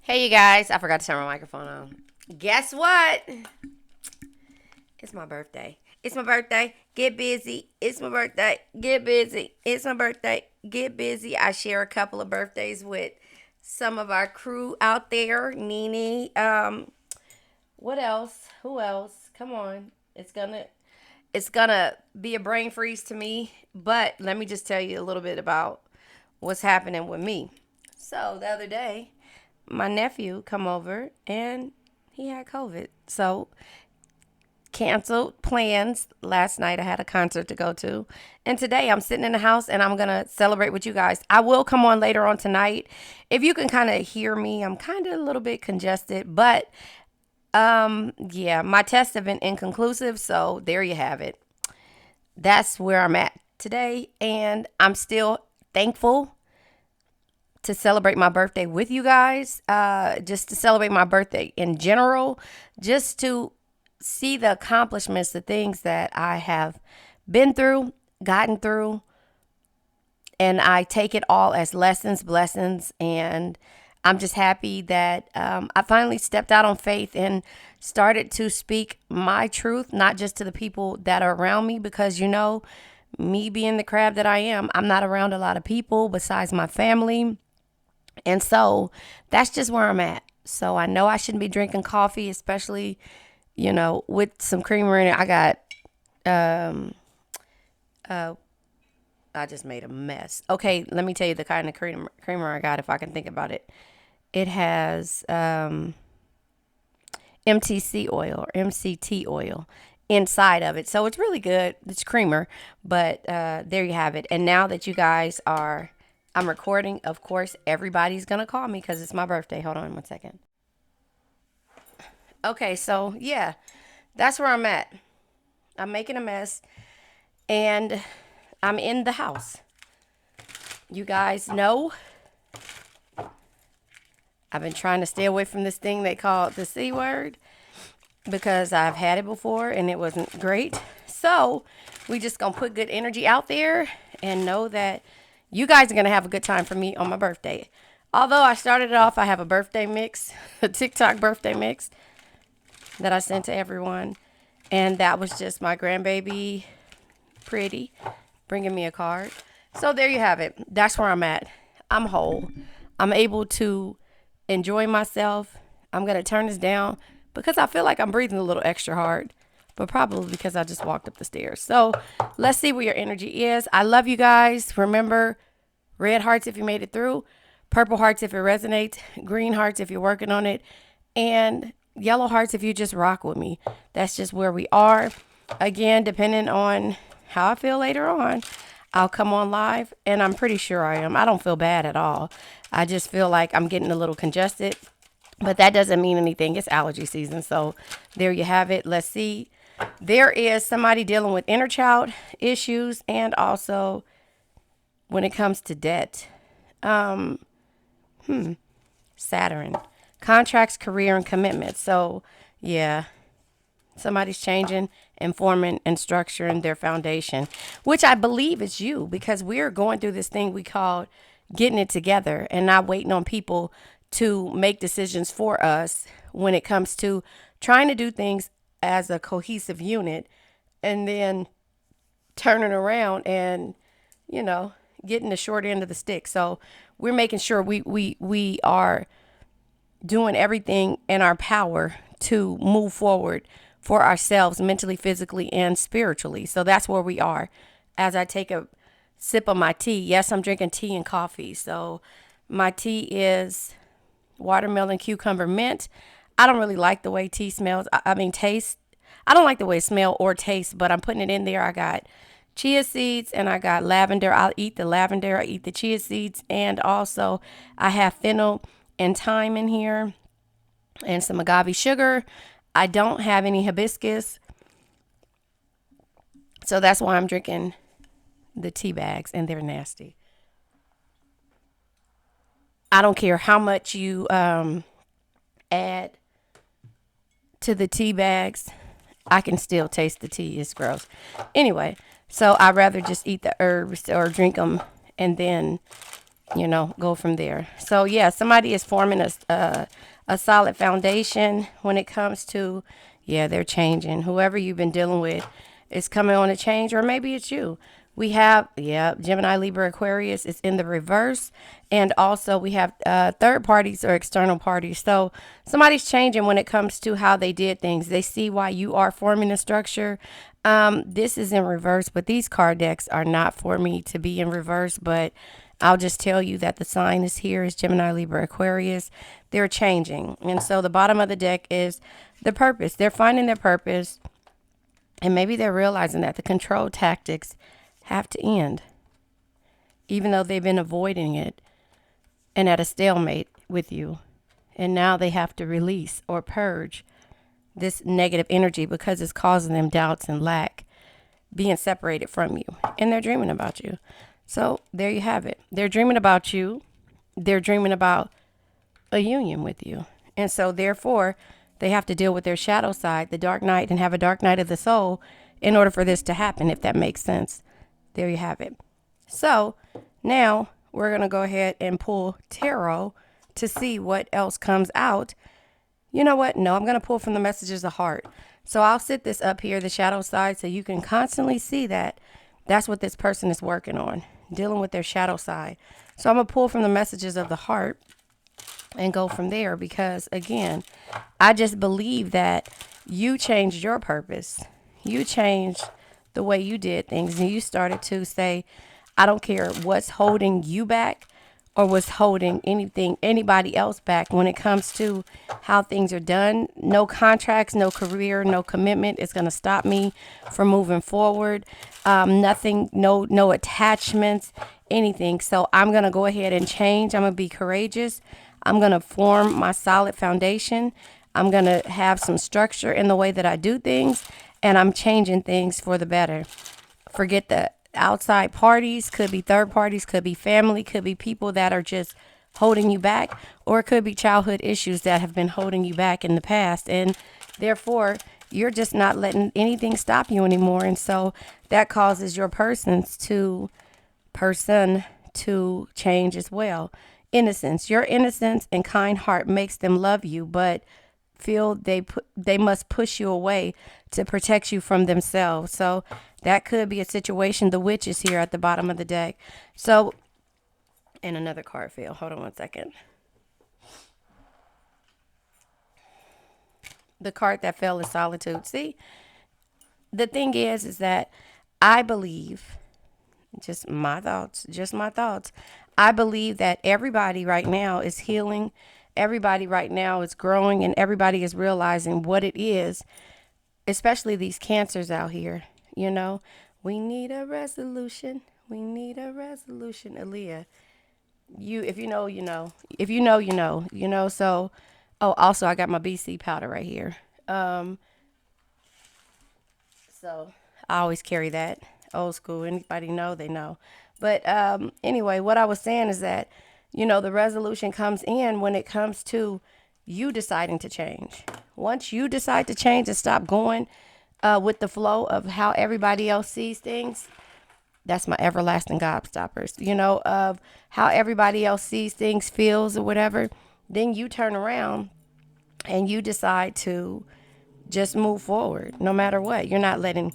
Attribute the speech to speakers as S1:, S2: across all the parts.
S1: Hey, you guys. I forgot to turn my microphone on. Guess what? It's my birthday. It's my birthday. Get busy. It's my birthday. Get busy. It's my birthday. Get busy. I share a couple of birthdays with some of our crew out there. Nene. What else? Who else? Come on. It's gonna be a brain freeze to me. But let me just tell you a little bit about what's happening with me. So the other day, my nephew come over and he had COVID. So canceled plans. Last night I had a concert to go to. And today I'm sitting in the house and I'm going to celebrate with you guys. I will come on later on tonight. If you can kind of hear me, I'm kind of a little bit congested, but yeah, my tests have been inconclusive, so there you have it. That's where I'm at today, and I'm still thankful to celebrate my birthday with you guys, just to celebrate my birthday in general, just to see the accomplishments, the things that I have been through, gotten through, and I take it all as lessons, blessings, and I'm just happy that I finally stepped out on faith and started to speak my truth, not just to the people that are around me, because me being the crab that I am, I'm not around a lot of people besides my family. And so that's just where I'm at. So I know I shouldn't be drinking coffee, especially, with some creamer in it. I just made a mess. Okay, let me tell you the kind of creamer I got if I can think about it. It has MTC oil or MCT oil inside of it. So it's really good. It's creamer, but there you have it. And now that you guys I'm recording, of course, everybody's going to call me because it's my birthday. Hold on one second. Okay, so yeah, that's where I'm at. I'm making a mess and I'm in the house. You guys know I've been trying to stay away from this thing they call the C word because I've had it before and it wasn't great. So we just gonna put good energy out there and know that you guys are gonna have a good time for me on my birthday. Although I started it off, I have a birthday mix, a TikTok birthday mix that I sent to everyone. And that was just my grandbaby, Pretty, bringing me a card. So there you have it. That's where I'm at. I'm whole. I'm able to enjoy myself. I'm going to turn this down because I feel like I'm breathing a little extra hard, but probably because I just walked up the stairs. So let's see where your energy is. I love you guys. Remember, red hearts if you made it through, purple hearts if it resonates, green hearts if you're working on it, and yellow hearts if you just rock with me. That's just where we are. Again, depending on how I feel later on, I'll come on live, and I'm pretty sure I am. I don't feel bad at all. I just feel like I'm getting a little congested, but that doesn't mean anything. It's allergy season, so there you have it. Let's see. There is somebody dealing with inner child issues, and also when it comes to debt, Saturn, contracts, career, and commitment. So yeah, somebody's changing and forming and structuring their foundation, which I believe is you, because we're going through this thing we call getting it together and not waiting on people to make decisions for us when it comes to trying to do things as a cohesive unit and then turning around and, getting the short end of the stick. So we're making sure we are doing everything in our power to move forward for ourselves mentally, physically, and spiritually. So that's where we are. As I take a sip of my tea, yes, I'm drinking tea and coffee. So my tea is watermelon, cucumber, mint. I don't really like the way tea smells. Taste. I don't like the way it smells or tastes, but I'm putting it in there. I got chia seeds and I got lavender. I'll eat the lavender. I eat the chia seeds. And also I have fennel and thyme in here and some agave sugar. I don't have any hibiscus. So that's why I'm drinking the tea bags, and they're nasty. I don't care how much you add to the tea bags. I can still taste the tea. It's gross. Anyway, so I'd rather just eat the herbs or drink them and then go from there. So yeah, somebody is forming a solid foundation when it comes to, yeah, they're changing. Whoever you've been dealing with is coming on a change, or maybe it's you. We have, yeah, Gemini, Libra, Aquarius is in the reverse. And also we have third parties or external parties. So somebody's changing when it comes to how they did things. They see why you are forming a structure. This is in reverse, but these card decks are not for me to be in reverse. But I'll just tell you that the sign is here is Gemini, Libra, Aquarius. They're changing. And so the bottom of the deck is the purpose. They're finding their purpose. And maybe they're realizing that the control tactics have to end, even though they've been avoiding it and at a stalemate with you. And now they have to release or purge this negative energy because it's causing them doubts and lack, being separated from you. And they're dreaming about you. So there you have it. They're dreaming about you. They're dreaming about a union with you. And so therefore, they have to deal with their shadow side, the dark night, and have a dark night of the soul in order for this to happen, if that makes sense. There you have it. So now we're going to go ahead and pull tarot to see what else comes out. You know what? No, I'm going to pull from the messages of heart. So I'll sit this up here, the shadow side, so you can constantly see that that's what this person is working on, dealing with their shadow side. So I'm going to pull from the messages of the heart and go from there because, again, I just believe that you changed your purpose. You changed the way you did things, and you started to say, I don't care what's holding you back or what's holding anybody else back when it comes to how things are done. No contracts, no career, no commitment is going to stop me from moving forward. Nothing, no attachments, anything. So I'm going to go ahead and change. I'm going to be courageous. I'm going to form my solid foundation. I'm going to have some structure in the way that I do things, and I'm changing things for the better. Forget the outside parties, could be third parties, could be family, could be people that are just holding you back, or it could be childhood issues that have been holding you back in the past. And therefore, you're just not letting anything stop you anymore. And so that causes your person to change as well. Innocence, your innocence and kind heart makes them love you, but feel they must push you away to protect you from themselves. So that could be a situation. The witch is here at the bottom of the deck. So, and another card fell. Hold on one second. The card that fell is solitude. See, the thing is that I believe, just my thoughts. I believe that everybody right now is healing. Everybody right now is growing, and everybody is realizing what it is, especially these cancers out here. You know, we need a resolution. We need a resolution, Aaliyah. If you know, you know. If you know, you know. You know, so, oh, also I got my BC powder right here. So I always carry that. Old school. Anybody know, they know. But anyway, what I was saying is that, the resolution comes in when it comes to you deciding to change. Once you decide to change and stop going with the flow of how everybody else sees things, that's my everlasting gobstoppers, of how everybody else sees things, feels, or whatever, then you turn around and you decide to just move forward no matter what. You're not letting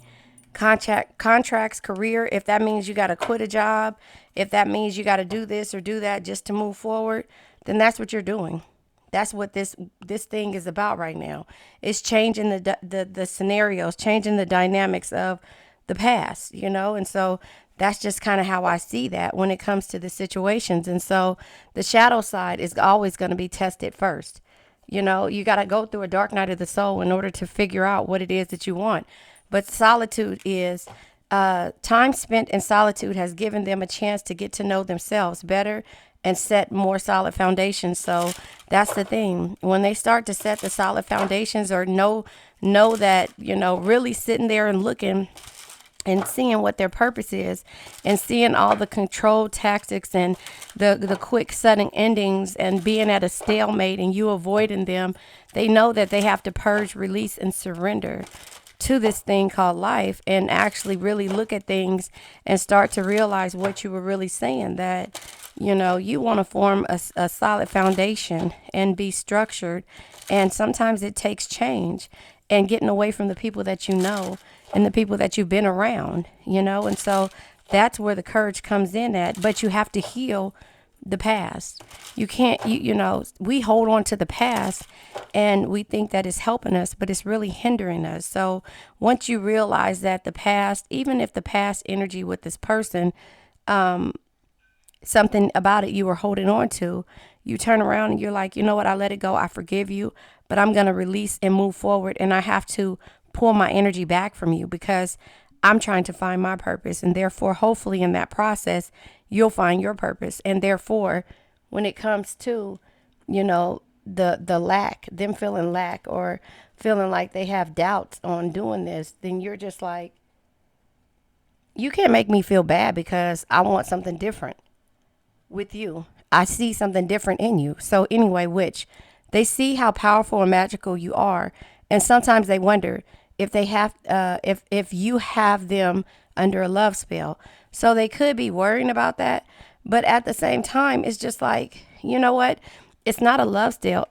S1: contracts, career, if that means you got to quit a job, if that means you got to do this or do that just to move forward, then that's what you're doing. That's what this thing is about right now. It's changing the scenarios, changing the dynamics of the past, and so that's just kind of how I see that when it comes to the situations. And so the shadow side is always going to be tested first. You got to go through a dark night of the soul in order to figure out what it is that you want. But solitude is time spent in solitude has given them a chance to get to know themselves better and set more solid foundations. So that's the thing. When they start to set the solid foundations or know that, really sitting there and looking and seeing what their purpose is and seeing all the control tactics and the quick sudden endings and being at a stalemate and you avoiding them, they know that they have to purge, release, and surrender to this thing called life and actually really look at things and start to realize what you were really saying, that, You want to form a solid foundation and be structured. And sometimes it takes change and getting away from the people that you know and the people that you've been around. And so that's where the courage comes in at. But you have to heal the past. You can't, we hold on to the past and we think that it's helping us, but it's really hindering us. So once you realize that the past, even if the past energy with this person, something about it you were holding on to, you turn around and you're like, you know what, I let it go. I forgive you, but I'm going to release and move forward. And I have to pull my energy back from you because I'm trying to find my purpose. And therefore, hopefully in that process, you'll find your purpose. And therefore, when it comes to, the lack, them feeling lack or feeling like they have doubts on doing this, then you're just like, you can't make me feel bad because I want something different with you. I see something different in you. So anyway, which they see how powerful and magical you are, and sometimes they wonder if they have, if you have them under a love spell. So they could be worrying about that, but at the same time, it's just like, you know what? It's not a love spell.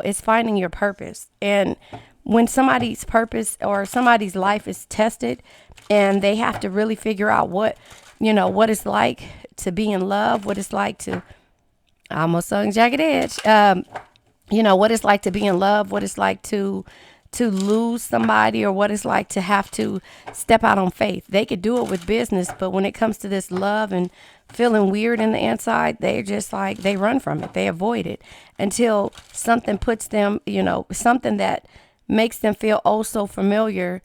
S1: It's finding your purpose. And when somebody's purpose or somebody's life is tested, and they have to really figure out what it's like to be in love, what it's like to, I almost sung Jagged Edge, what it's like to be in love, what it's like to lose somebody, or what it's like to have to step out on faith. They could do it with business, but when it comes to this love and feeling weird in the inside, they're just like, they run from it. They avoid it until something puts them, something that makes them feel oh so familiar,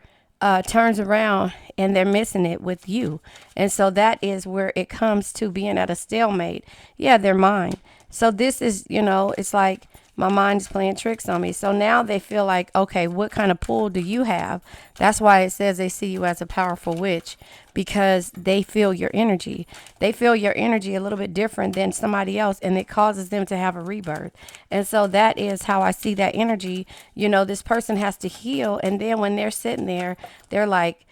S1: turns around and they're missing it with you. And so that is where it comes to being at a stalemate. Yeah, they're mine. So this is, it's like my mind is playing tricks on me. So now they feel like, okay, what kind of pull do you have? That's why it says they see you as a powerful witch, because they feel your energy. They feel your energy a little bit different than somebody else, and it causes them to have a rebirth. And so that is how I see that energy. This person has to heal. And then when they're sitting there, they're like,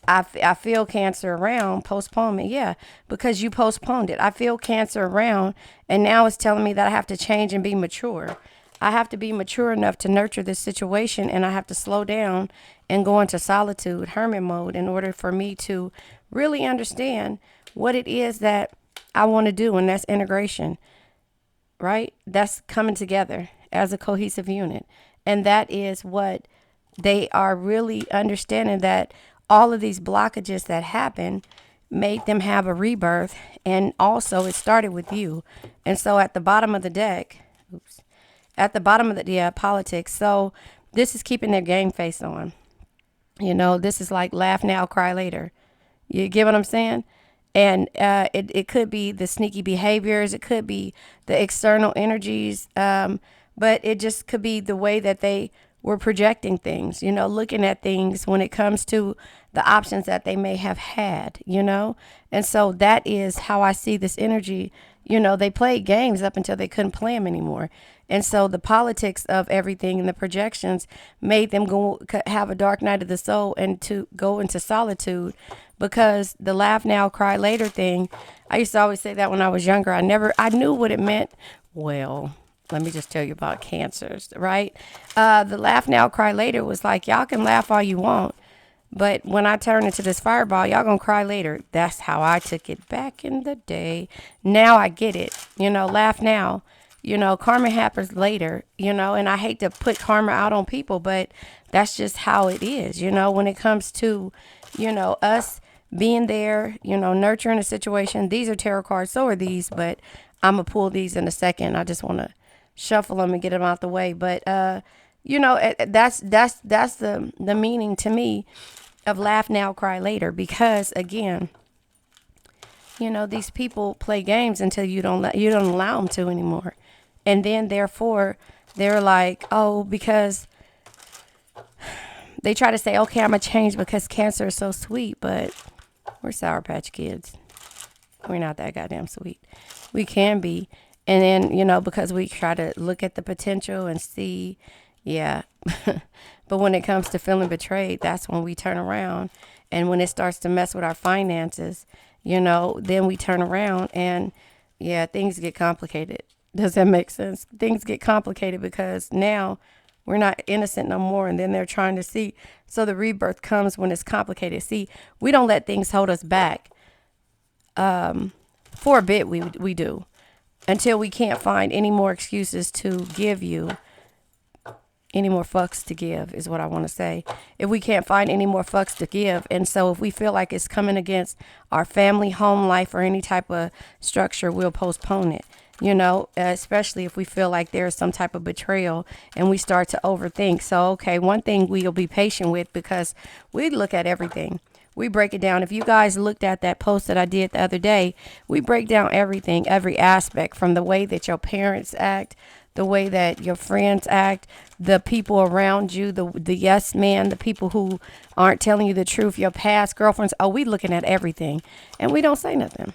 S1: I feel cancer around. Postponement. Yeah, because you postponed it. I feel cancer around, and now it's telling me that I have to change and be mature. I have to be mature enough to nurture this situation, and I have to slow down and go into solitude, hermit mode, in order for me to really understand what it is that I want to do. And that's integration, right? That's coming together as a cohesive unit. And that is what they are really understanding, that all of these blockages that happen made them have a rebirth. And also it started with you. And so at the bottom of the deck, at the bottom of the politics. So this is keeping their game face on. This is like laugh now, cry later. You get what I'm saying? And it could be the sneaky behaviors. It could be the external energies. But it just could be the way that they were projecting things, looking at things when it comes to the options that they may have had. And so that is how I see this energy. They played games up until they couldn't play them anymore. And so the politics of everything and the projections made them go have a dark night of the soul and to go into solitude, because the laugh now, cry later thing, I used to always say that when I was younger. I knew what it meant. Well, let me just tell you about cancers, right? The laugh now, cry later was like, y'all can laugh all you want, but when I turn into this fireball, y'all gonna cry later. That's how I took it back in the day. Now I get it. Laugh now. Karma happens later, and I hate to put karma out on people, but that's just how it is, when it comes to, us being there, nurturing a situation. These are tarot cards, so are these, but I'm going to pull these in a second. I just want to shuffle them and get them out the way. But, that's the meaning to me of laugh now, cry later, because again, these people play games until you don't allow them to anymore. And then therefore they're like, oh, because they try to say, okay, I'm going to change because cancer is so sweet, but we're Sour Patch Kids. We're not that goddamn sweet. We can be. And then, because we try to look at the potential and see, yeah. But when it comes to feeling betrayed, that's when we turn around. And when it starts to mess with our finances, then we turn around and Yeah, things get complicated. Does that make sense? Things get complicated because now we're not innocent no more, and then they're trying to see. So the rebirth comes when it's complicated. See, we don't let things hold us back. For a bit, we do, until we can't find any more excuses to give you any more fucks to give, is what I want to say. If we can't find any more fucks to give, and so if we feel like it's coming against our family, home life, or any type of structure, we'll postpone it. You know, especially if we feel like there's some type of betrayal and we start to overthink. So, okay, one thing we'll be patient with, because we look at everything. We break it down. If you guys looked at that post that I did the other day, we break down everything, every aspect, from the way that your parents act, the way that your friends act, the people around you, the yes man, the people who aren't telling you the truth, your past girlfriends. Oh, we looking at everything, and we don't say nothing.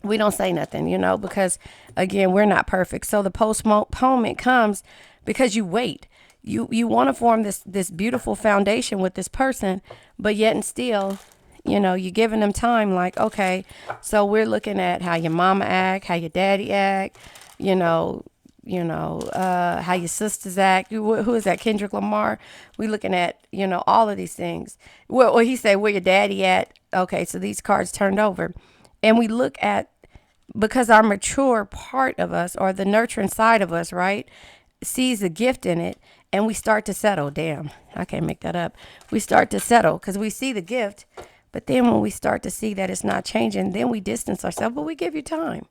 S1: We don't say nothing, you know, because again, we're not perfect. So the postponement comes because you wait. You want to form this beautiful foundation with this person, but yet and still, you know, you're giving them time. Like, okay, so we're looking at how your mama act, how your daddy act, you know, how your sisters act. Who is that? Kendrick Lamar. We looking at, you know, all of these things. Well, he said, where your daddy at? Okay, so these cards turned over. And we look at, because our mature part of us, or the nurturing side of us, right, sees a gift in it, and we start to settle. Damn, I can't make that up. We start to settle because we see the gift, but then when we start to see that it's not changing, then we distance ourselves. But we give you time.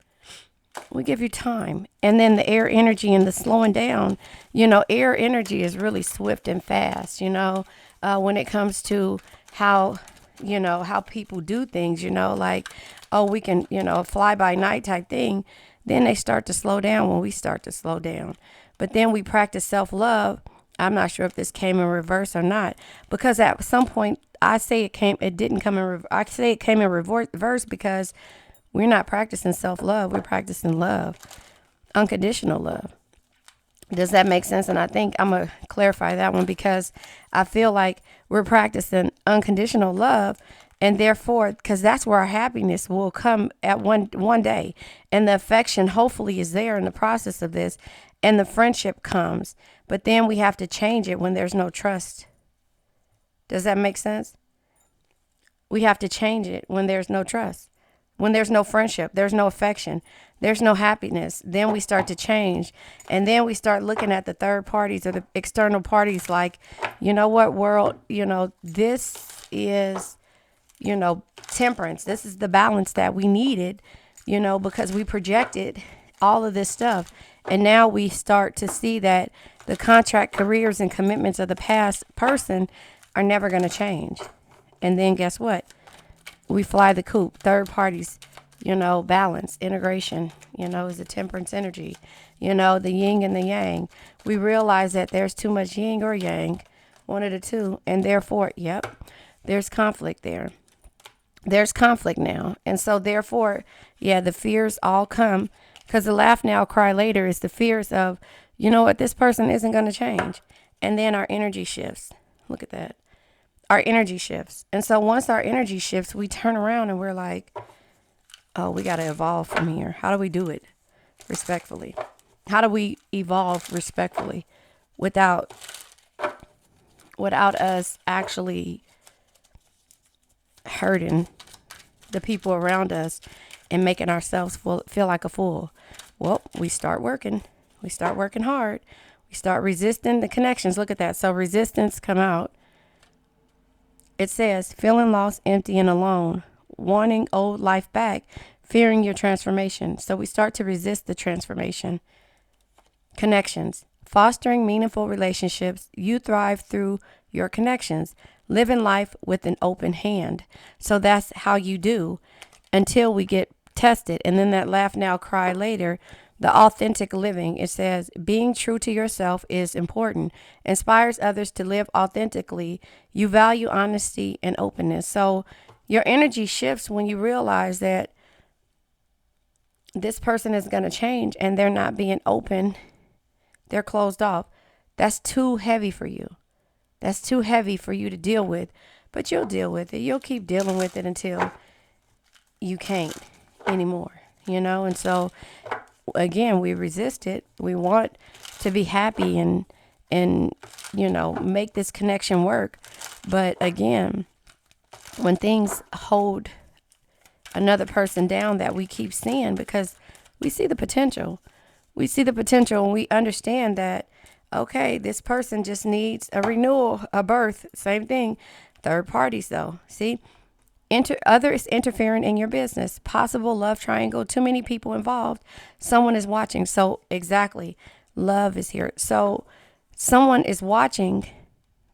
S1: We give you time. And then the air energy and the slowing down, you know, air energy is really swift and fast, you know, when it comes to how, you know, how people do things, you know, like, oh, we can, you know, fly by night type thing. Then they start to slow down when we start to slow down. But then we practice self-love. I'm not sure if this came in reverse or not, because at some point I say it didn't come in reverse. I say it came in reverse because we're not practicing self-love. We're practicing love, unconditional love. Does that make sense? And I think I'm going to clarify that one, because I feel like we're practicing unconditional love, and therefore, because that's where our happiness will come at one day. And the affection hopefully is there in the process of this, and the friendship comes. But then we have to change it when there's no trust. Does that make sense? We have to change it when there's no trust. When there's no friendship, there's no affection, there's no happiness. Then we start to change. And then we start looking at the third parties or the external parties like, you know what, world, you know, this is, you know, temperance. This is the balance that we needed, you know, because we projected all of this stuff. And now we start to see that the contract, careers, and commitments of the past person are never going to change. And then guess what? We fly the coop. Third parties, you know, balance, integration, you know, is the temperance energy, you know, the yin and the yang. We realize that there's too much yin or yang, one of the two. And therefore, there's conflict there. There's conflict now. And so therefore, the fears all come, because the laugh now, cry later is the fears of, you know what, this person isn't going to change. And then our energy shifts. Look at that. Our energy shifts. And so once our energy shifts, we turn around and we're like, oh, we got to evolve from here. How do we do it respectfully? How do we evolve respectfully without us actually hurting the people around us and making ourselves feel like a fool? Well, we start working. We start working hard. We start resisting the connections. Look at that. So resistance come out. It says, feeling lost, empty, and alone, wanting old life back, fearing your transformation. So we start to resist the transformation. Connections, fostering meaningful relationships. You thrive through your connections, living life with an open hand. So that's how you do until we get tested. And then that laugh now, cry later. The authentic living, it says, being true to yourself is important, inspires others to live authentically. You value honesty and openness. So your energy shifts when you realize that this person is going to change and they're not being open. They're closed off. That's too heavy for you. That's too heavy for you to deal with, but you'll deal with it. You'll keep dealing with it until you can't anymore. And so again, we resist it. We want to be happy and make this connection work. But again, when things hold another person down that we keep seeing, because we see the potential. We see the potential and we understand that, okay, this person just needs a renewal, a birth, same thing. Third parties though. See? Others interfering in your business. Possible love triangle, too many people involved. Someone is watching. So exactly. Love is here. So someone is watching.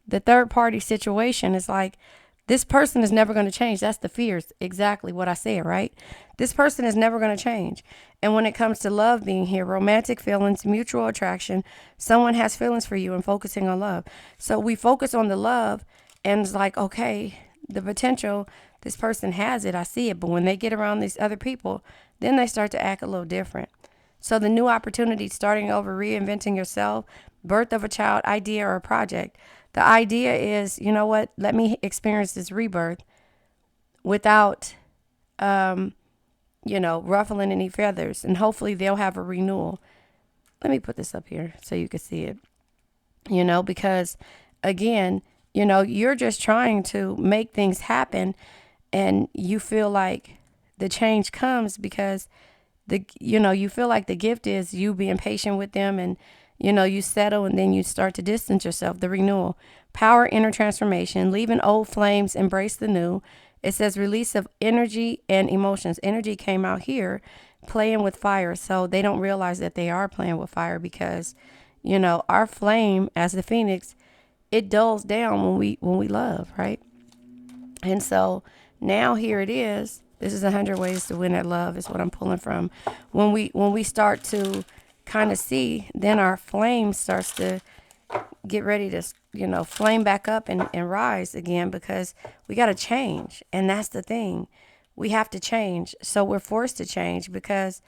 S1: The third party situation is like, this person is never going to change. That's the fears. Exactly what I said, right? This person is never going to change. And when it comes to love being here, romantic feelings, mutual attraction, someone has feelings for you and focusing on love. So we focus on the love and it's like, okay, the potential, this person has it. I see it. But when they get around these other people, then they start to act a little different. So the new opportunity, starting over, reinventing yourself, birth of a child, idea, or a project. The idea is, you know what? Let me experience this rebirth without, ruffling any feathers. And hopefully they'll have a renewal. Let me put this up here so you can see it, because again, you're just trying to make things happen and you feel like the change comes because you feel like the gift is you being patient with them and, you settle and then you start to distance yourself. The renewal, power, inner transformation, leaving old flames, embrace the new. It says release of energy and emotions. Energy came out here playing with fire. So they don't realize that they are playing with fire because, our flame as the phoenix, it dulls down when we love, right? And so now here it is. This is 100 ways to win at love is what I'm pulling from. When we start to kind of see, then our flame starts to get ready to, flame back up and rise again because we got to change. And that's the thing. We have to change. So we're forced to change because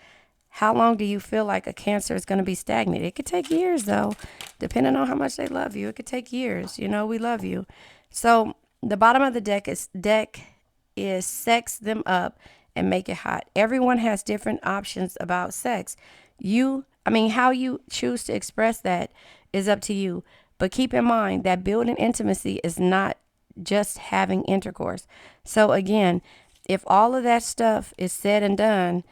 S1: how long do you feel like a Cancer is going to be stagnant? It could take years though, depending on how much they love you. It could take years. We love you. So the bottom of the deck is sex them up and make it hot. Everyone has different options about sex. How you choose to express that is up to you. But keep in mind that building intimacy is not just having intercourse. So again, if all of that stuff is said and done,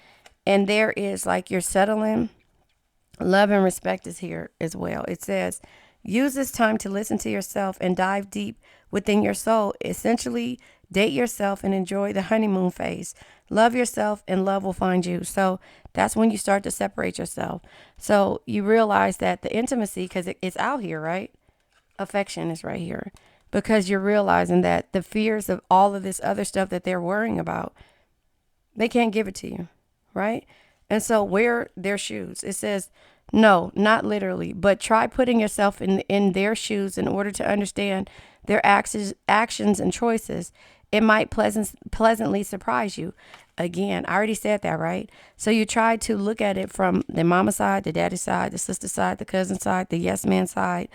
S1: and there is like you're settling, love and respect is here as well. It says, use this time to listen to yourself and dive deep within your soul. Essentially, date yourself and enjoy the honeymoon phase. Love yourself and love will find you. So that's when you start to separate yourself. So you realize that the intimacy, because it's out here, right? Affection is right here. Because you're realizing that the fears of all of this other stuff that they're worrying about, they can't give it to you, right? And so wear their shoes. It says, no, not literally, but try putting yourself in their shoes in order to understand their actions and choices. It might pleasantly surprise you. Again, I already said that, right? So you try to look at it from the mama side, the daddy side, the sister side, the cousin side, the yes man side,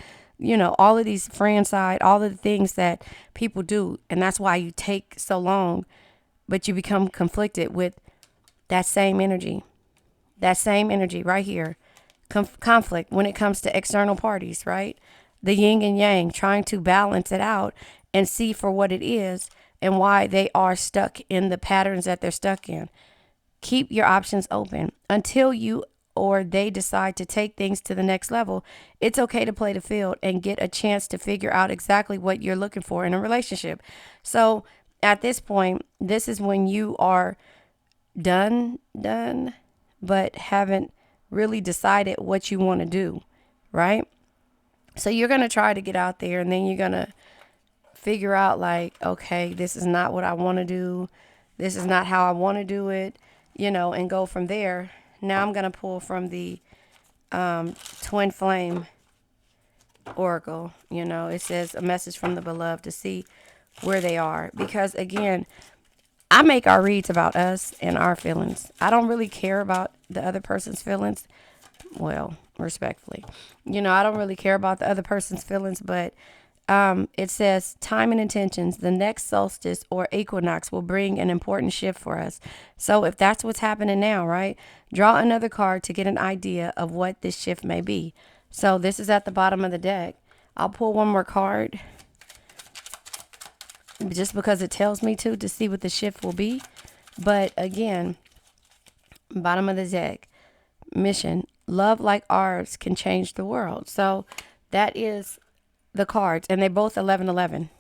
S1: all of these friend side, all of the things that people do. And that's why you take so long, but you become conflicted with that same energy right here. Conflict when it comes to external parties, right? The yin and yang, trying to balance it out and see for what it is and why they are stuck in the patterns that they're stuck in. Keep your options open until you or they decide to take things to the next level. It's okay to play the field and get a chance to figure out exactly what you're looking for in a relationship. So at this point, this is when you are done, but haven't really decided what you want to do, right? So you're going to try to get out there and then you're going to figure out like, okay, this is not what I want to do. This is not how I want to do it, and go from there. Now I'm going to pull from the Twin Flame Oracle. It says a message from the beloved to see where they are. Because again, I make our reads about us and our feelings. I don't really care about the other person's feelings. Well, respectfully, I don't really care about the other person's feelings, but It says time and intentions. The next solstice or equinox will bring an important shift for us. So if that's what's happening now, right? Draw another card to get an idea of what this shift may be. So this is at the bottom of the deck. I'll pull one more card just because it tells me to see what the shift will be. But again, bottom of the deck, mission, love like ours can change the world. So that is the cards, and they both 1111.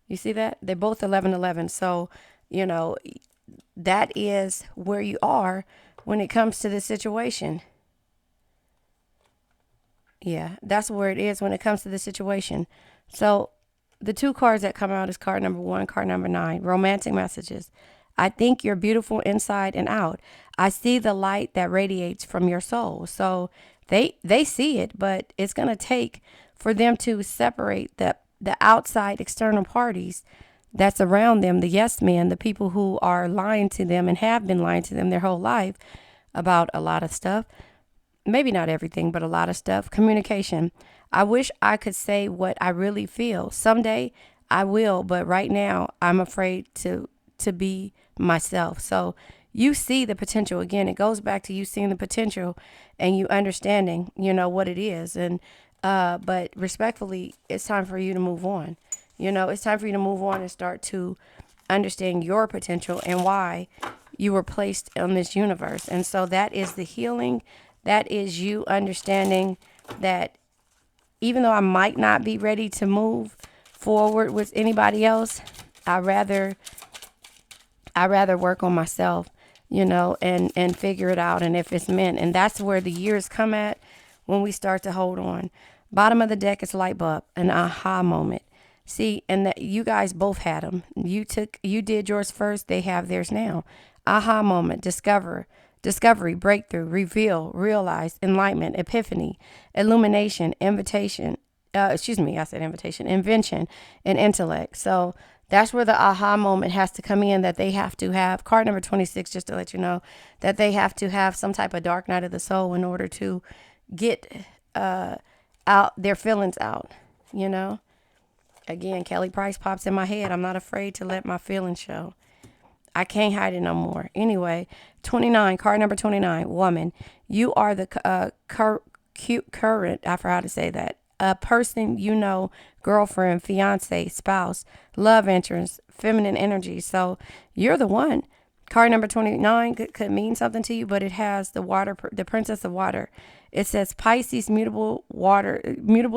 S1: You see that? They're both 1111. So, you know, that is where you are when it comes to this situation. Yeah, that's where it is when it comes to the situation. So, the two cards that come out is card number 1, card number 9, romantic messages. I think you're beautiful inside and out. I see the light that radiates from your soul. So they see it, but it's going to take for them to separate the outside external parties that's around them, the yes men, the people who are lying to them and have been lying to them their whole life about a lot of stuff. Maybe not everything, but a lot of stuff. Communication. I wish I could say what I really feel. Someday I will, but right now I'm afraid to be myself. So you see the potential. Again, it goes back to you seeing the potential and you understanding, what it is. And but respectfully, it's time for you to move on. It's time for you to move on and start to understand your potential and why you were placed on this universe. And so that is the healing. That is you understanding that even though I might not be ready to move forward with anybody else, I rather work on myself, and figure it out. And if it's meant, and that's where the years come at when we start to hold on. Bottom of the deck is light bulb, an aha moment. See, and that you guys both had them. You did yours first. They have theirs now. Aha moment, discovery, breakthrough, reveal, realize, enlightenment, epiphany, illumination, invitation. I said invitation, invention, and intellect. So that's where the aha moment has to come in, that they have to have card number 26, just to let you know that they have to have some type of dark night of the soul in order to get out their feelings out, Again, Kelly Price pops in my head. I'm not afraid to let my feelings show. I can't hide it no more. Anyway, 29, card number 29, woman. You are the current, I forgot how to say that, a person girlfriend, fiance, spouse, love interest, feminine energy. So you're the one. Card number 29 could mean something to you, but it has the princess of water. It says Pisces, mutable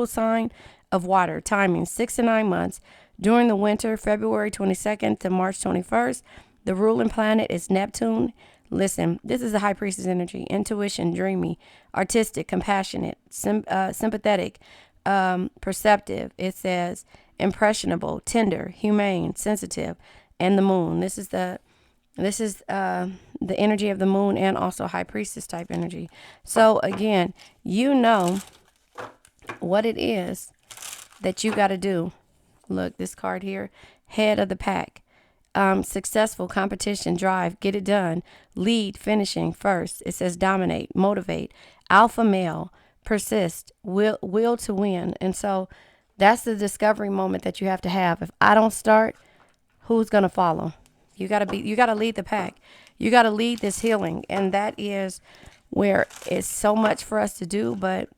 S1: sign of water, timing 6 to 9 months. During the winter, February 22nd to March 21st. The ruling planet is Neptune. Listen, this is the high priestess energy. Intuition, dreamy, artistic, compassionate, sympathetic, perceptive. It says impressionable, tender, humane, sensitive, and the moon. This is the energy of the moon and also high priestess type energy. So again, what it is that you got to do. Look, this card here, head of the pack. Successful, competition, drive, get it done, lead, finishing first. It says dominate, motivate, alpha male, persist, will to win. And so that's the discovery moment that you have to have. If I don't start, who's going to follow? You got to lead the pack. You got to lead this healing. And that is where it's so much for us to do. But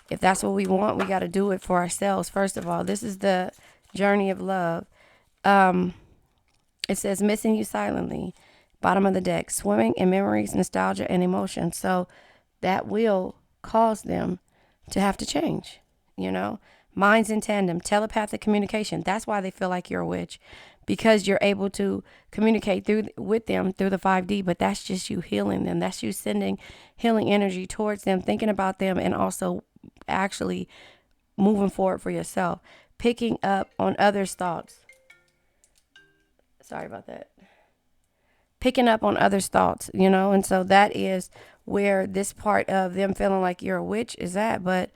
S1: if that's what we want, we got to do it for ourselves. First of all, this is the journey of love. It says missing you silently. Bottom of the deck, swimming in memories, nostalgia, and emotion. So that will cause them to have to change, Minds in tandem, telepathic communication. That's why they feel like you're a witch, because you're able to communicate with them through the 5D, but that's just you healing them. That's you sending healing energy towards them, thinking about them, and also actually moving forward for yourself, picking up on others' thoughts. Sorry about that. Picking up on others' thoughts, and so that is where this part of them feeling like you're a witch is at. But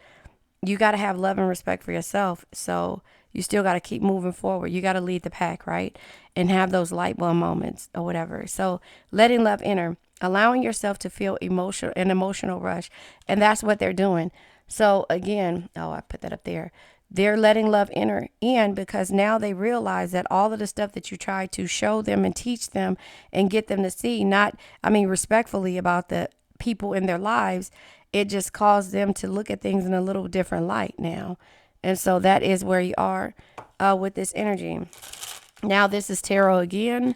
S1: you got to have love and respect for yourself. So you still got to keep moving forward. You got to lead the pack, right? And have those light bulb moments or whatever. So letting love enter, allowing yourself to feel an emotional rush. And that's what they're doing. So again, I put that up there. They're letting love enter in because now they realize that all of the stuff that you try to show them and teach them and get them to see, not, I mean, respectfully about the people in their lives, it just caused them to look at things in a little different light now. And so that is where you are with this energy. Now, this is tarot again.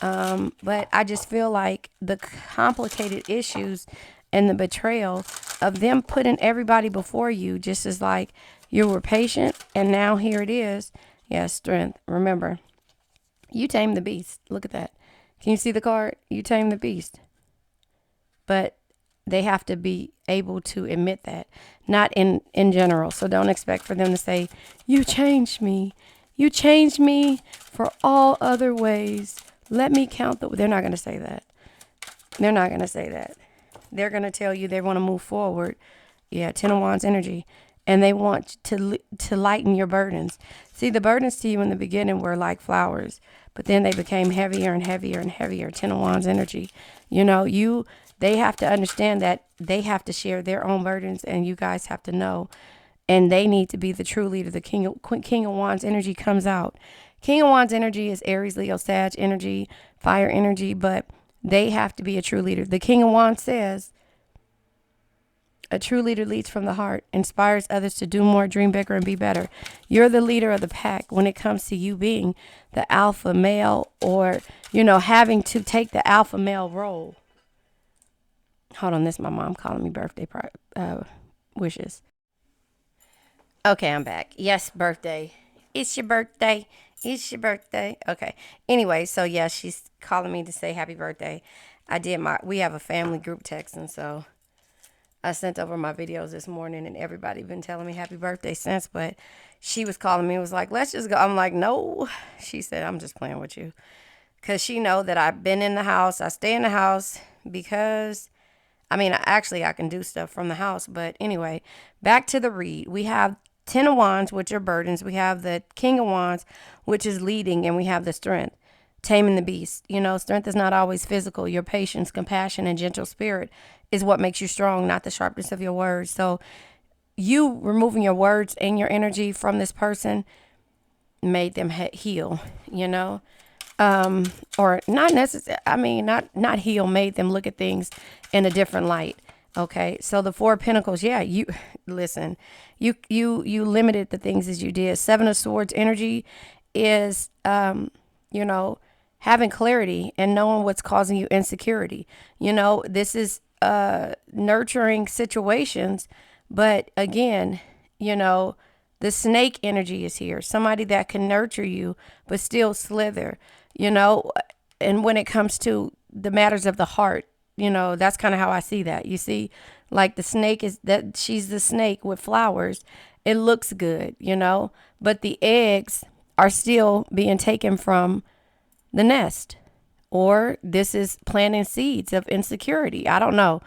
S1: But I just feel like the complicated issues and the betrayal of them putting everybody before you, just as like you were patient and now here it is. Yeah, strength. Remember, you tame the beast. Look at that. Can you see the card? You tame the beast. But they have to be able to admit that, not in general. So don't expect for them to say, you changed me. You changed me for all other ways. Let me count the. They're not going to say that. They're not going to say that. They're going to tell you they want to move forward. Yeah, Ten of Wands energy. And they want to lighten your burdens. See, the burdens to you in the beginning were like flowers, but then they became heavier and heavier and heavier. Ten of Wands energy. You know, they have to understand that they have to share their own burdens, and you guys have to know. And they need to be the true leader. The King of Wands energy comes out. King of Wands energy is Aries, Leo, Sag energy, fire energy, but they have to be a true leader. The King of Wands says, a true leader leads from the heart, inspires others to do more, dream bigger, and be better. You're the leader of the pack when it comes to you being the alpha male, or, you know, having to take the alpha male role. Hold on, this is my mom calling me birthday wishes. Okay, I'm back. Yes, birthday. It's your birthday. It's your birthday. Okay. Anyway, so yeah, she's calling me to say happy birthday. We have a family group text, and so I sent over my videos this morning, and everybody been telling me happy birthday since, but she was calling me and was like, let's just go. I'm like, no. She said, I'm just playing with you. Because she know that I've been in the house. I stay in the house because, I mean, I can do stuff from the house. But anyway, back to the read. We have Ten of Wands, which are burdens. We have the King of Wands, which is leading, and we have the strength, taming the beast. You know, strength is not always physical. Your patience, compassion, and gentle spirit is what makes you strong, not the sharpness of your words. So you removing your words and your energy from this person made them heal, you know, or not necessarily. I mean, not heal, made them look at things in a different light. Okay, so the Four of Pentacles, yeah, you listen, you limited the things as you did. Seven of Swords energy is, you know, having clarity and knowing what's causing you insecurity. You know, this is nurturing situations, but again, you know, the snake energy is here. Somebody that can nurture you, but still slither, you know, and when it comes to the matters of the heart, you know, that's kind of how I see that. You see, like the snake is that she's the snake with flowers. It looks good, you know, but the eggs are still being taken from the nest. Or this is planting seeds of insecurity. I don't know.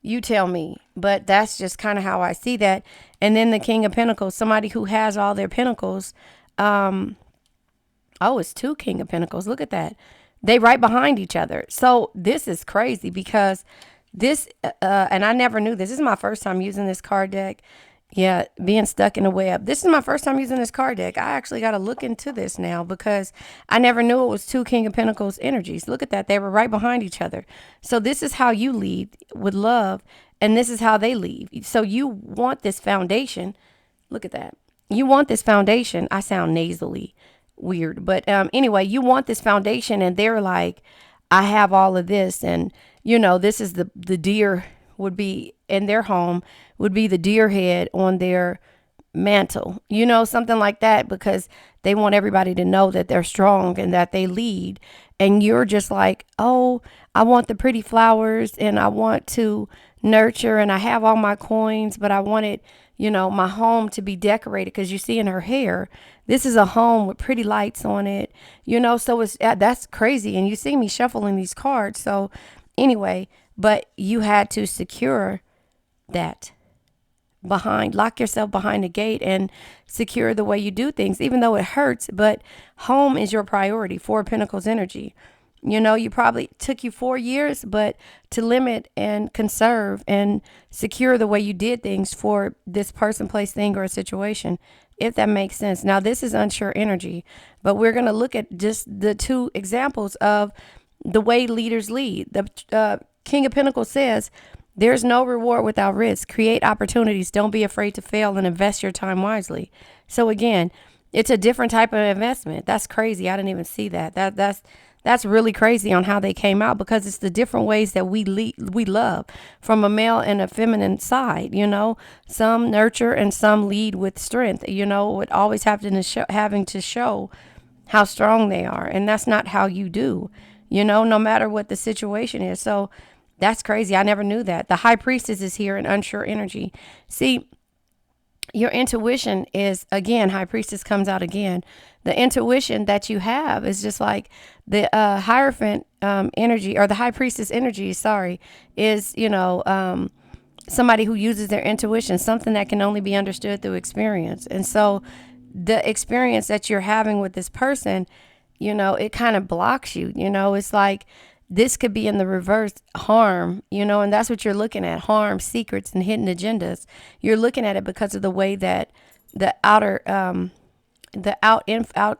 S1: You tell me. But that's just kind of how I see that. And then the King of Pentacles, somebody who has all their pentacles. Oh, it's two King of Pentacles. Look at that. They right behind each other. So this is crazy because this, and I never knew this. This is my first time using this card deck. Yeah, being stuck in a web. This is my first time using this card deck. I actually got to look into this now because I never knew it was two King of Pentacles energies. Look at that. They were right behind each other. So this is how you lead with love, and this is how they leave. So you want this foundation. Look at that. You want this foundation. I sound nasally weird, but anyway, you want this foundation, and they're like, I have all of this, and you know, this is the deer would be in their home, would be the deer head on their mantle, you know, something like that, because they want everybody to know that they're strong and that they lead. And you're just like, oh, I want the pretty flowers and I want to nurture, and I have all my coins, but I wanted, you know, my home to be decorated, because you see in her hair, this is a home with pretty lights on it, you know, so it's that's crazy. And you see me shuffling these cards. So anyway, but you had to secure that lock yourself behind the gate and secure the way you do things, even though it hurts. But home is your priority. Four of Pentacles energy. You know, you probably took you 4 years, but to limit and conserve and secure the way you did things for this person, place, thing, or a situation if that makes sense. Now, this is unsure energy, but we're going to look at just the two examples of the way leaders lead. The King of Pentacles says, there's no reward without risk. Create opportunities. Don't be afraid to fail and invest your time wisely. So again, it's a different type of investment. That's crazy. I didn't even see that. That's really crazy on how they came out, because it's the different ways that we love from a male and a feminine side. Some nurture and some lead with strength. With always having to show how strong they are, and that's not how you do. No matter what the situation is. So that's crazy. I never knew that. The High Priestess is here in unsure energy. See, your intuition is, again, High Priestess comes out again. The intuition that you have is just like the Hierophant energy, or the High Priestess energy, sorry, is, somebody who uses their intuition, something that can only be understood through experience. And so the experience that you're having with this person, it kind of blocks you. It's like, this could be in the reverse, harm, and that's what you're looking at: harm, secrets, and hidden agendas. You're looking at it because of the way that the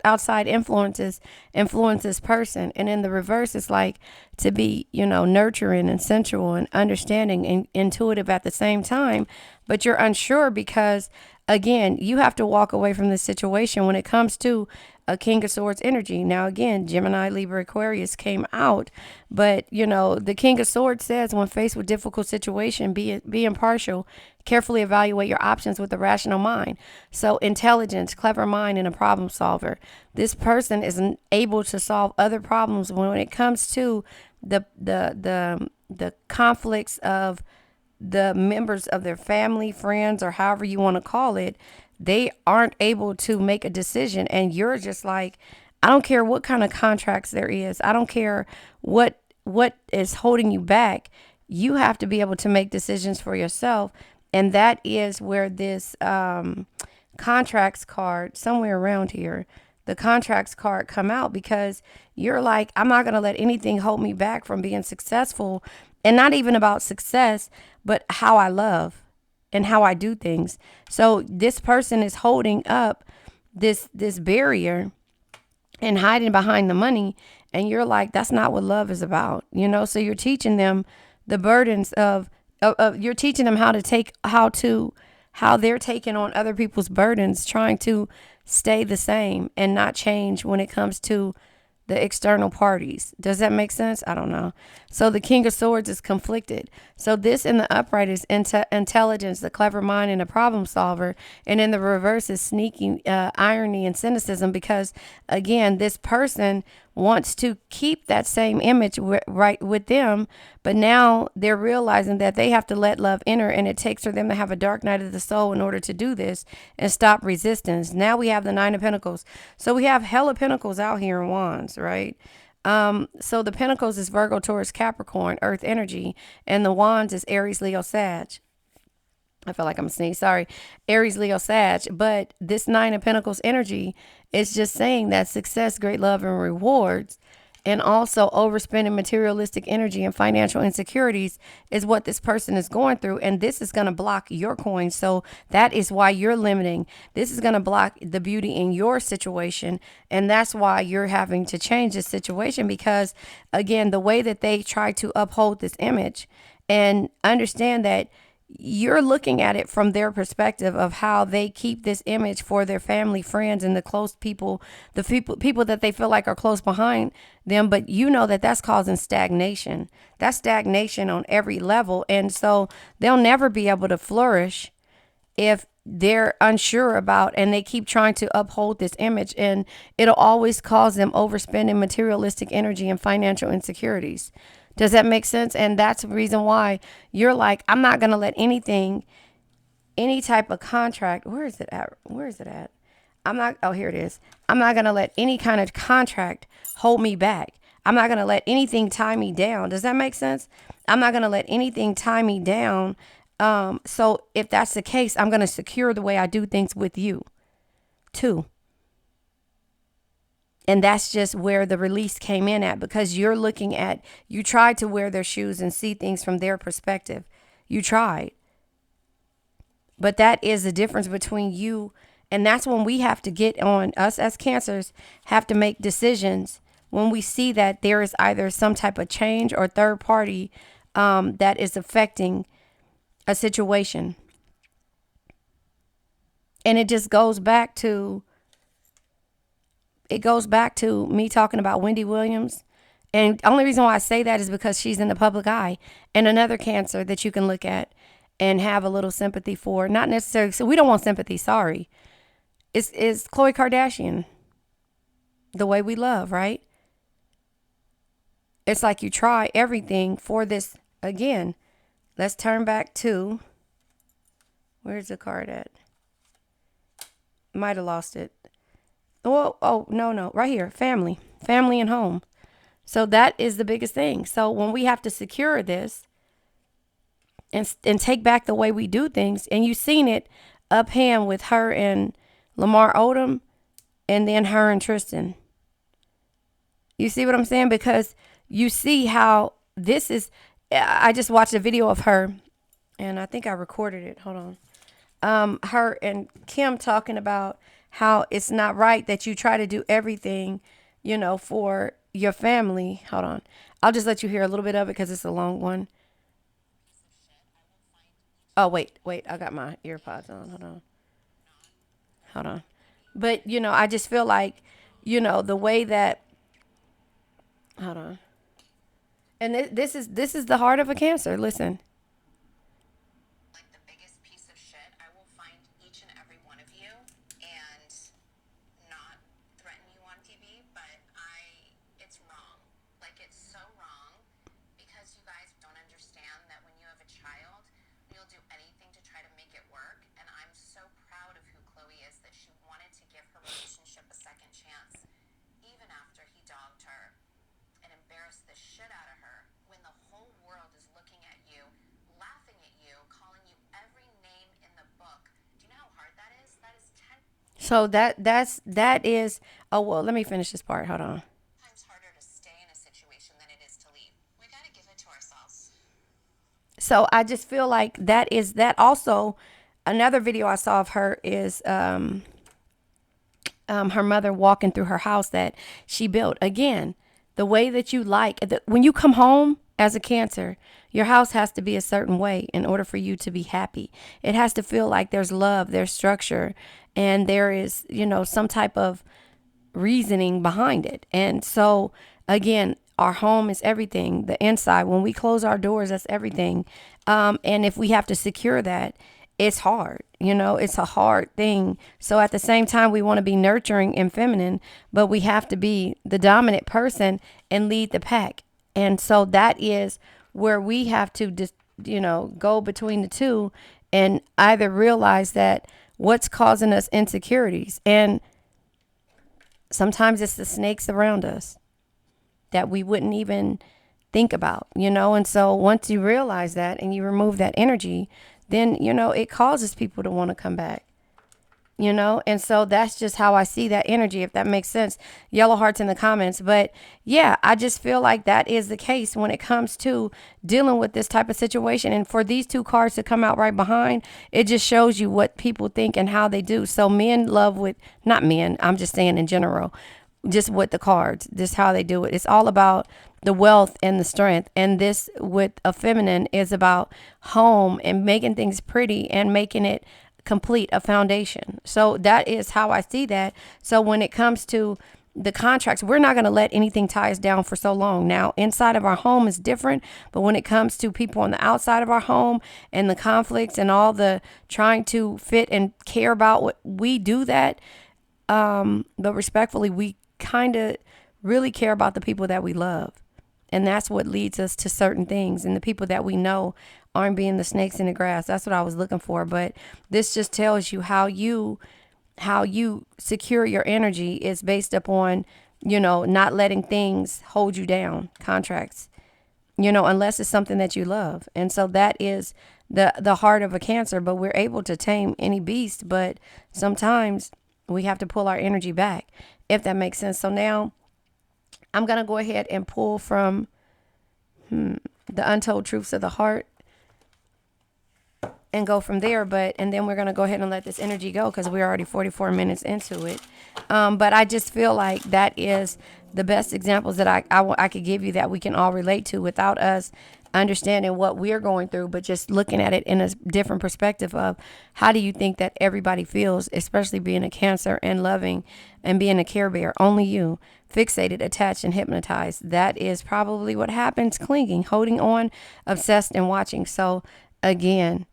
S1: outside influence this person. And in the reverse, it's like to be, nurturing and sensual and understanding and intuitive at the same time. But you're unsure because, again, you have to walk away from this situation when it comes to a King of Swords energy. Now, again, Gemini, Libra, Aquarius came out, but the King of Swords says, when faced with difficult situation, be impartial, carefully evaluate your options with a rational mind. So intelligence, clever mind, and a problem solver. This person is able to solve other problems when it comes to the conflicts of the members of their family, friends, or however you want to call it. They aren't able to make a decision, and you're just like, I don't care what kind of contracts there is. I don't care what is holding you back. You have to be able to make decisions for yourself. And that is where this contracts card, somewhere around here, the contracts card come out, because you're like, I'm not going to let anything hold me back from being successful. And not even about success, but how I love and how I do things. So this person is holding up this barrier and hiding behind the money. And you're like, that's not what love is about. So you're teaching them the burdens of you're teaching them how they're taking on other people's burdens, trying to stay the same and not change when it comes to the external parties. Does that make sense? I don't know. So the King of Swords is conflicted. So this in the upright is intelligence, the clever mind, and a problem solver. And in the reverse is sneaking irony and cynicism, because, again, this person wants to keep that same image right with them, but now they're realizing that they have to let love enter, and it takes for them to have a dark night of the soul in order to do this and stop resistance. Now we have the Nine of Pentacles. So we have Hell of Pentacles out here in Wands, right? So the Pentacles is Virgo, Taurus, Capricorn, Earth energy, and the Wands is Aries, Leo, Sag. I feel like I'm sneezing. Sorry. Aries, Leo, Sag. But this Nine of Pentacles energy is just saying that success, great love, and rewards, and also overspending, materialistic energy, and financial insecurities is what this person is going through. And this is going to block your coins. So that is why you're limiting. This is going to block the beauty in your situation. And that's why you're having to change this situation, because, again, the way that they try to uphold this image, and understand that you're looking at it from their perspective of how they keep this image for their family, friends, and the close people, the people that they feel like are close behind them. But you know that that's causing stagnation. That's stagnation on every level. And so they'll never be able to flourish if they're unsure about, and they keep trying to uphold this image, and it'll always cause them overspending, materialistic energy, and financial insecurities. Does that make sense? And that's the reason why you're like, I'm not going to let anything, any type of contract. Where is it at? Here it is. I'm not going to let any kind of contract hold me back. I'm not going to let anything tie me down. Does that make sense? I'm not going to let anything tie me down. So if that's the case, I'm going to secure the way I do things with you too. And that's just where the release came in at, because you tried to wear their shoes and see things from their perspective. You tried. But that is the difference between you And that's when we have to get on, us as Cancers have to make decisions when we see that there is either some type of change or third party that is affecting a situation. And it just goes back to, me talking about Wendy Williams. And the only reason why I say that is because she's in the public eye. And another Cancer that you can look at and have a little sympathy for. Not necessarily, so we don't want sympathy, sorry. Is Khloe Kardashian. The way we love, right? It's like you try everything for this. Again, let's turn back to, where's the card at? Might have lost it. Oh, no. Right here. Family and home. So that is the biggest thing. So when we have to secure this and take back the way we do things, and you've seen it up hand with her and Lamar Odom, and then her and Tristan. You see what I'm saying? Because you see how this is. I just watched a video of her, and I think I recorded it. Hold on. Her and Kim talking about how it's not right that you try to do everything, for your family. Hold on. I'll just let you hear a little bit of it because it's a long one. Oh, wait. I got my ear pods on. Hold on. But, I just feel like, the way that, hold on. And this is the heart of a Cancer. Listen.
S2: Like the biggest piece of shit, I will find each and every one of you and not threaten you on TV, but it's wrong. Like, it's so wrong because you guys don't understand that when you have a child, you'll do anything to try to make it work. And I'm so proud of who Khloe is, that she wanted to give her relationship a second chance, even after he dogged her and embarrassed the shit out of her, when the whole world is looking at you, laughing at you, calling you every name in the book. Do you know how hard that is? That is 10
S1: So that is, oh, well, let me finish this part. Hold on.
S2: times harder to stay in a situation than it is to leave. We gotta give it to ourselves.
S1: So I just feel like that also. Another video I saw of her is her mother walking through her house that she built. Again, the way that you like, when you come home as a Cancer, your house has to be a certain way in order for you to be happy. It has to feel like there's love, there's structure, and there is, some type of reasoning behind it. And so, again, our home is everything. The inside, when we close our doors, that's everything. And if we have to secure that, it's hard. It's a hard thing. So at the same time, we want to be nurturing and feminine, but we have to be the dominant person and lead the pack. And so that is where we have to just, go between the two and either realize that what's causing us insecurities. And sometimes it's the snakes around us that we wouldn't even think about, And so once you realize that and you remove that energy, then, it causes people to want to come back, And so that's just how I see that energy, if that makes sense. Yellow hearts in the comments. But yeah, I just feel like that is the case when it comes to dealing with this type of situation. And for these two cards to come out right behind, it just shows you what people think and how they do. So men love with, not men, I'm just saying in general, just with the cards, just how they do it. It's all about the wealth and the strength. And this with a feminine is about home and making things pretty and making it complete, a foundation. So that is how I see that. So when it comes to the contracts, we're not going to let anything tie us down for so long. Now, inside of our home is different, but when it comes to people on the outside of our home and the conflicts and all the trying to fit and care about what we do that, but respectfully, we kind of really care about the people that we love. And that's what leads us to certain things. And the people that we know aren't being the snakes in the grass. That's what I was looking for. But this just tells you how you secure your energy is based upon, not letting things hold you down, contracts, unless it's something that you love. And so that is the heart of a Cancer. But we're able to tame any beast. But sometimes we have to pull our energy back, if that makes sense. So now I'm going to go ahead and pull from the Untold Truths of the Heart. and go from there. And then we're going to go ahead and let this energy go because we're already 44 minutes into it. But I just feel like that is the best examples that I could give you that we can all relate to without us understanding what we're going through, but just looking at it in a different perspective of how do you think that everybody feels, especially being a Cancer and loving and being a care bear. Only you, fixated, attached, and hypnotized. That is probably what happens, clinging, holding on, obsessed, and watching. So again,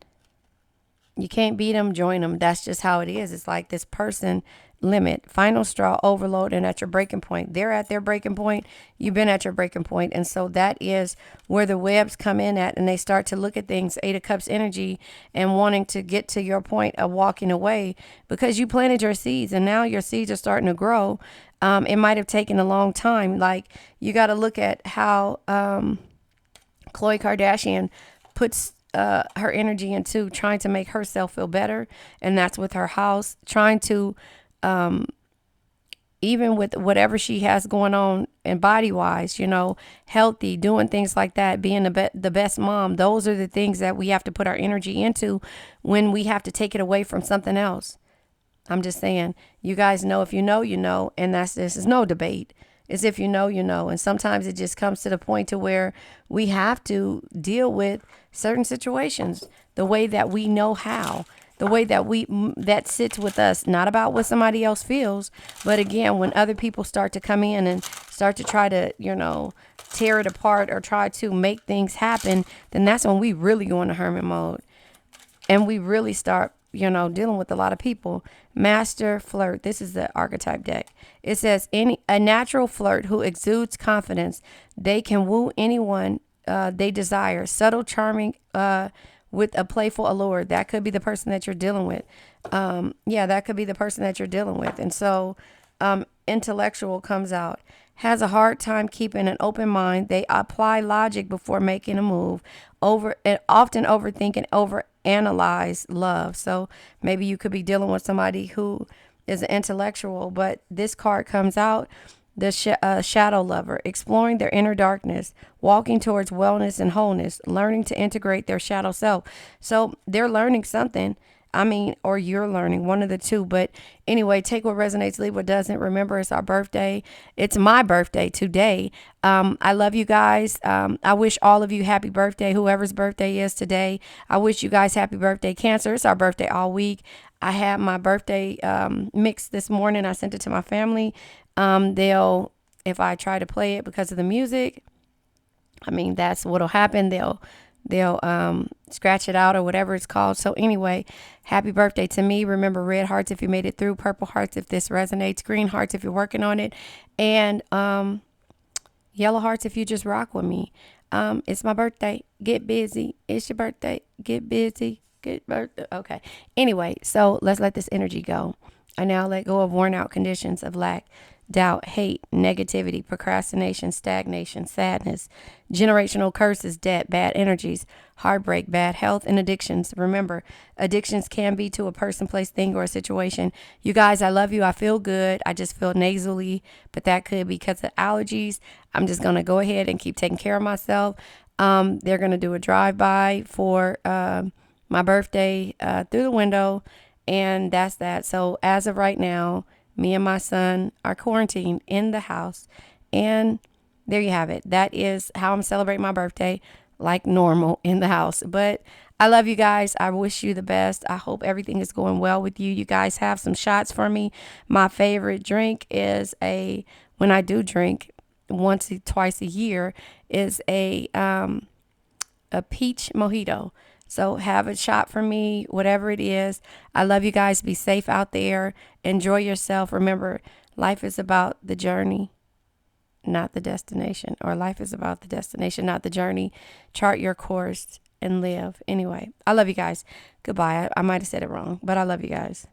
S1: you can't beat them, join them. That's just how it is. It's like this person limit, final straw, overload, and at your breaking point. They're at their breaking point. You've been at your breaking point. And so that is where the webs come in at, and they start to look at things, Eight of Cups energy, and wanting to get to your point of walking away because you planted your seeds and now your seeds are starting to grow. It might have taken a long time. Like you got to look at how Khloe Kardashian puts her energy into trying to make herself feel better. And that's with her house, trying to, even with whatever she has going on and body wise, healthy, doing things like that, being the best mom. Those are the things that we have to put our energy into when we have to take it away from something else. I'm just saying, you guys know, if you know, you know, and this is no debate. It's if you know, you know. And sometimes it just comes to the point to where we have to deal with certain situations the way that we know how, the way that that sits with us, not about what somebody else feels. But again, when other people start to come in and start to try to, tear it apart or try to make things happen, then that's when we really go into hermit mode and we really start dealing with a lot of people. Master flirt. This is the archetype deck. It says a natural flirt who exudes confidence. They can woo anyone they desire. Subtle, charming, with a playful allure. That could be the person that you're dealing with. That could be the person that you're dealing with. And so, intellectual comes out. Has a hard time keeping an open mind. They apply logic before making a move. Often overthink and overanalyze love. So maybe you could be dealing with somebody who is an intellectual, but this card comes out. The shadow lover, exploring their inner darkness, walking towards wellness and wholeness, learning to integrate their shadow self. So they're learning something. Or you're learning, one of the two. But anyway, take what resonates, leave what doesn't. Remember, it's our birthday. It's my birthday today. I love you guys. I wish all of you happy birthday, whoever's birthday is today. I wish you guys happy birthday, Cancer. It's our birthday all week. I had my birthday mix this morning. I sent it to my family. If I try to play it because of the music, that's what'll happen. They'll scratch it out or whatever it's called. So anyway, happy birthday to me. Remember, red hearts if you made it through, purple hearts if this resonates, green hearts if you're working on it, and yellow hearts if you just rock with me. It's my birthday. Get busy. It's your birthday. Get busy. Get birthday. Okay. Anyway, so let's let this energy go. I now let go of worn out conditions of lack, doubt, hate, negativity, procrastination, stagnation, sadness, generational curses, debt, bad energies, heartbreak, bad health, and addictions. Remember, addictions can be to a person, place, thing, or a situation. You guys, I love you. I feel good. I just feel nasally, but that could be because of allergies. I'm just going to go ahead and keep taking care of myself. They're going to do a drive-by for my birthday through the window, and that's that. So as of right now, me and my son are quarantined in the house. And there you have it. That is how I'm celebrating my birthday, like normal in the house. But I love you guys. I wish you the best. I hope everything is going well with you. You guys have some shots for me. My favorite drink is when I do drink once or twice a year, is a peach mojito. So have a shot for me, whatever it is. I love you guys. Be safe out there. Enjoy yourself. Remember, life is about the journey, not the destination. Or life is about the destination, not the journey. Chart your course and live. Anyway, I love you guys. Goodbye. I might have said it wrong, but I love you guys.